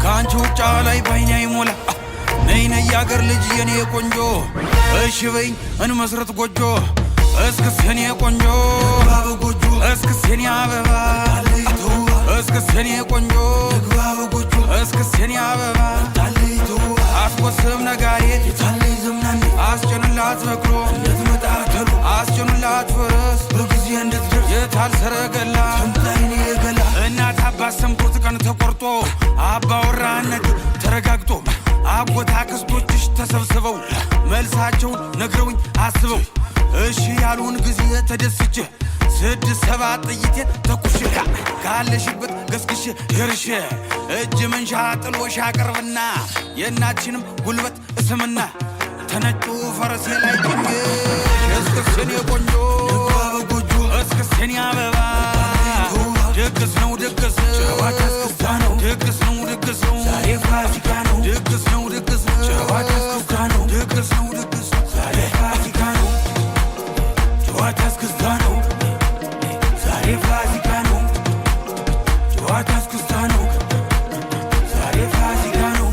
ካንቺ ውጫ ላይ ባይኔ ይሞላ ነይ ነይ ያገር ልጅ የኔ ቆንጆ እሺ በይኝ እንመስረት ጎጆ እስክስ የኔ ቆንጆ ጎጆ እስክስ የኔ አበባ እስክስ የኔ ቆንጆ ጎጆ እስክስ የኔ አበባ አስቆስም ነጋሪት የታለይ ዘምናኔ አስጨንላት በክሮ እንድትመጣተሉ አስጨንላት ፈረስ በጊዜ እንድትደርስ የታል ሰረገላ ተምታይኔ የገላ እናት አባት ሰምቶት ቀን ተቆርጦ አባወራነት ተረጋግጦ አጎታ ክስቶችሽ ተሰብስበው መልሳቸውን ነግረውኝ አስበው እሺ ያሉን ጊዜ ተደስቼ 6-7 ጥይቴን ተኩሼ ካለሽበት ገስግሼ ደርሼ እጅ መንሻ ጥሎሽ አቅርብና የእናትሽንም ጉልበት እስምና ተነጩ ፈረሴ ላይ ጭኜ እስክስኔ ቆንጆ ጎጆ እስክስኔ አበባ ድግስ ነው ድግስ ጨዋታ እስክስታ ነው ድግስ ነው ድግስ ነው ዛሬ ፋሲካ ነው ድግስ ነው ድግስ ጨዋታ እስክስታ ነው ድግስ ነው ድግስ ዛሬ ፋሲካ ነው ጨዋታ እስክስታ ነው ዛሬ ፋሲካ ነው ጨዋታ እስክስታ ነው ዛሬ ፋሲካ ነው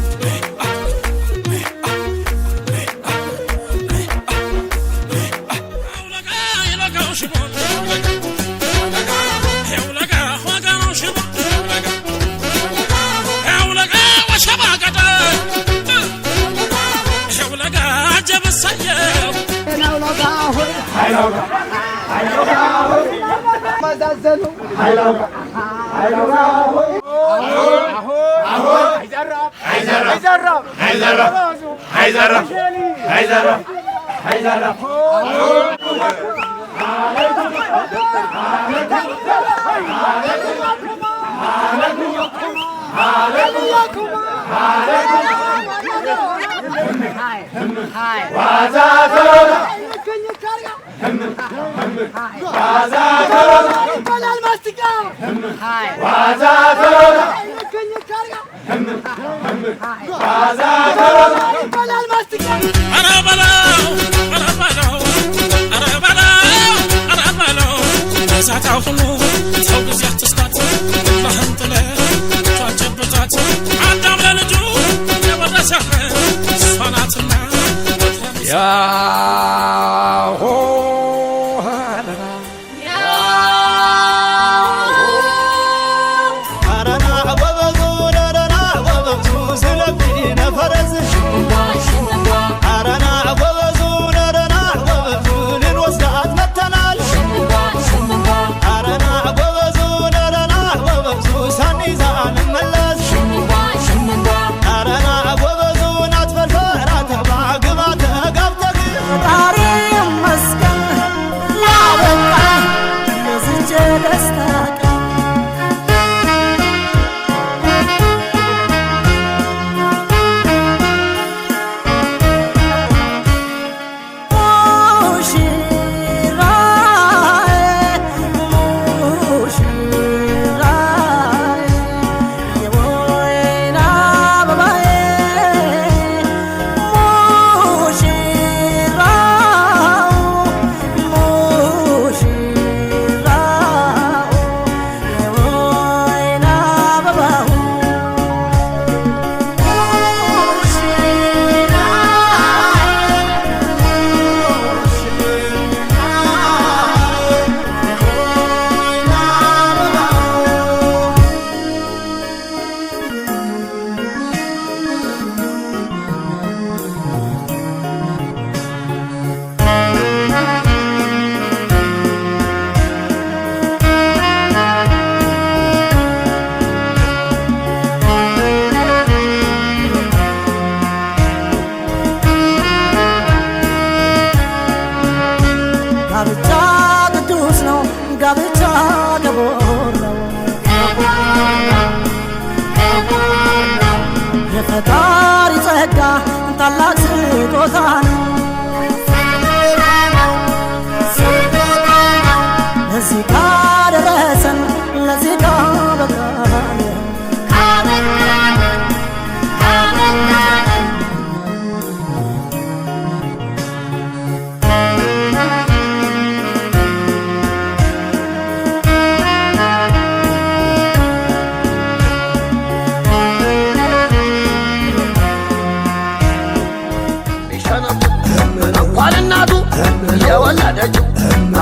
የወለደችው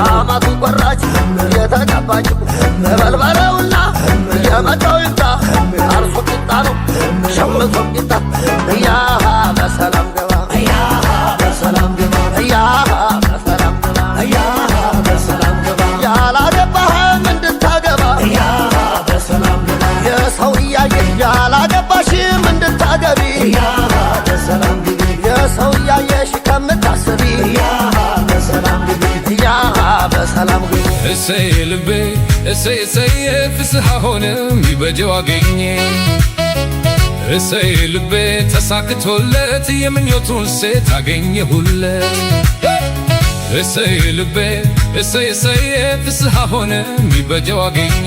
አማቱ ቆራች የተቀባችው በልበለውና የመጣው ይምጣ አርሶ ቂጣ ነው ሸምቶ ቂጣ ያሃ በሰላም ገባ ያሃ በሰላም ገባ ያሃ በሰላም ገባ ያሃ በሰላም ገባ ያላገባህም እንድታገባ ያሃ በሰላም ገባ የሰው እያየ ያላገባሽም እንድታገቢ ያሃ በሰላም ገቢ የሰው እያየሽ ከምታስቢ ያሃ በሰላም ገቢ ያሃ በሰላም ገቢ እሰይ ልቤ እሰይ እሰይ ፍስሐ ሆነ ሚበጀው አገኘ እሰይ ልቤ ተሳክቶለት የምኞቱን ሴት አገኘሁለት እሰይ ልቤ እሰይ እሰይ ፍስሐ ሆነ ሚበጀው አገኘ